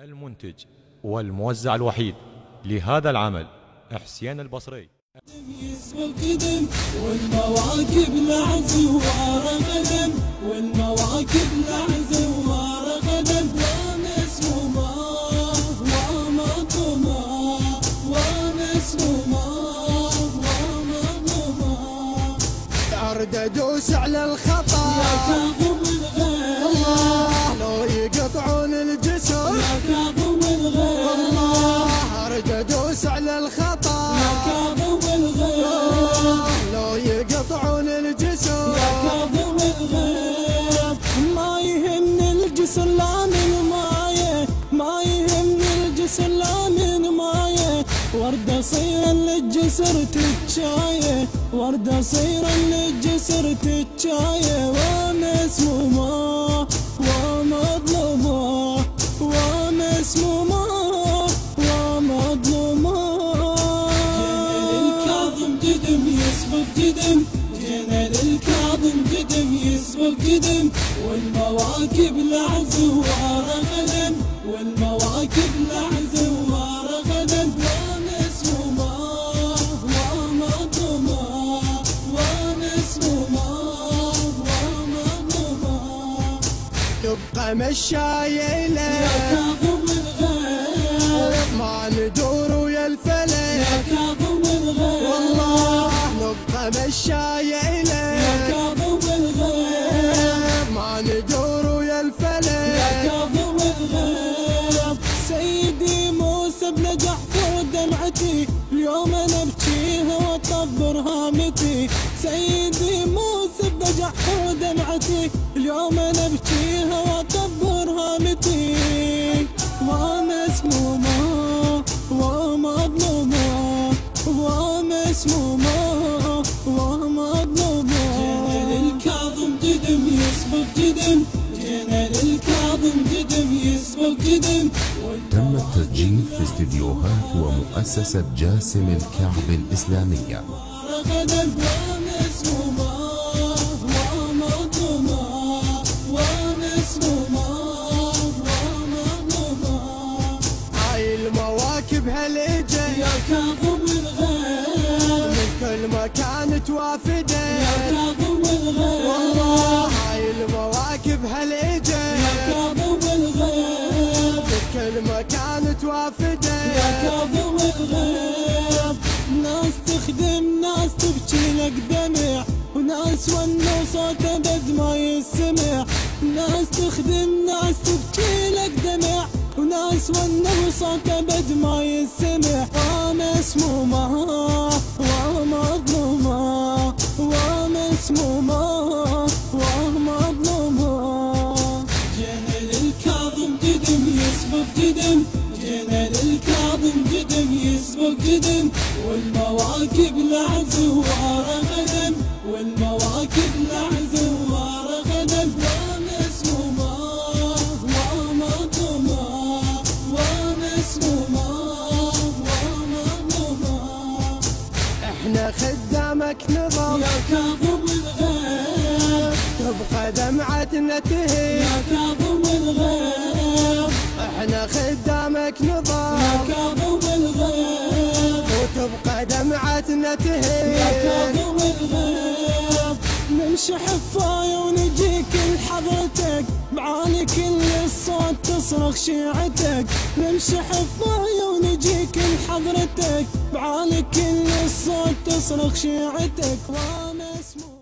المنتج والموزع الوحيد لهذا العمل حسين البصري. يسبق قدم والمواكب لعزوار غدم، والمواكب لعزوار غدم، ومسمومة ومظلومة ومسمومة ومظلومة. أرد أدوس على الخطا يا كاظم الغيظ، الله لو يقطعون الجسر يا كاظم الغيظ، الله أرد أدوس على الخطا يا كاظم الغيظ، لو يقطعون الجسر يا كاظم الغيظ. ما يهمني الجسر لا من مايه، ما يهمني الجسر لا من مايه، وردة صير للجسر تتشايه، وردة صير للجسر تتشايه، ومسمومة ومظلومة ومسمومة ومظلومة. جينا للكاظم قدم يسبق قدم، جينا للكاظم قدم يسبق قدم، والمواكب لعزوار غنم، والمواكب لعزوار غنم، ومسمومة ومظلومة ومسمومة ومظلومة. نبقى مشايلة يا كاظم الغيظ، ما ندور ويا الفلك يا كاظم الغيظ، والله نبقى مشايلة يا كاظم الغيظ، ما ندور ويا يا الفلك. كاظم الغيظ. سيدي موسى بن جعفر دمعتي، اليوم انا ابكيها واطبر هامتي، سيدي موسى بن جعفر دمعتي، اليوم انا ابكيها واطبر هامتي، ومسمومة ومظلومة ومسمومة ومظلومة. جينا للكاظم قدم يسبق قدم، جينا للكاظم قدم يسبق قدم. تم التسجيل في استديوهات ومؤسسة جاسم الكعب الإسلامية. غدم ومسمومة ومظلومة ومسمومة ومظلومة. هاي المواكب هالإجا يا كاظم الغيظ، من كل مكان توافده يا كاظم الغيظ، والله هاي المواكب هالإجا يا كاظم الغيظ، من كل مكان توافده يا كاظم الغيظ. ناس تخدم ناس تبكي لك دمع، وناس ونوا صوته بد ما يسمع، ناس تخدم ناس تبكي لك دمع، وناس ونوا صوته بد ما يسمع، ومسمومة ومظلومة ومسمومة ومظلومة. جينا للكاظم قدم يسبق قدم، جينا للكاظم قدم يسبق قدم، والمواكب لعزوار غنم، والمواكب لعزوار غنم، ومسمومة ومظلومة ومسمومة ومظلومة. احنا خدامك نظام يا كاظم الغيظ، تبقى دمعتنا تهي يا كاظم الغيظ، احنا خدامك نظام يا كاظم الغيظ، وتبقى دمعتنا يا تهي. كاظم الغيظ. نمشي حفاية ونجيك لحضرتك، معاني كل الصوت تصرخ شيعتك، نمشي حفاية ونجيك لحضرتك، معاني كل الصوت تصرخ شيعتك، ومسموع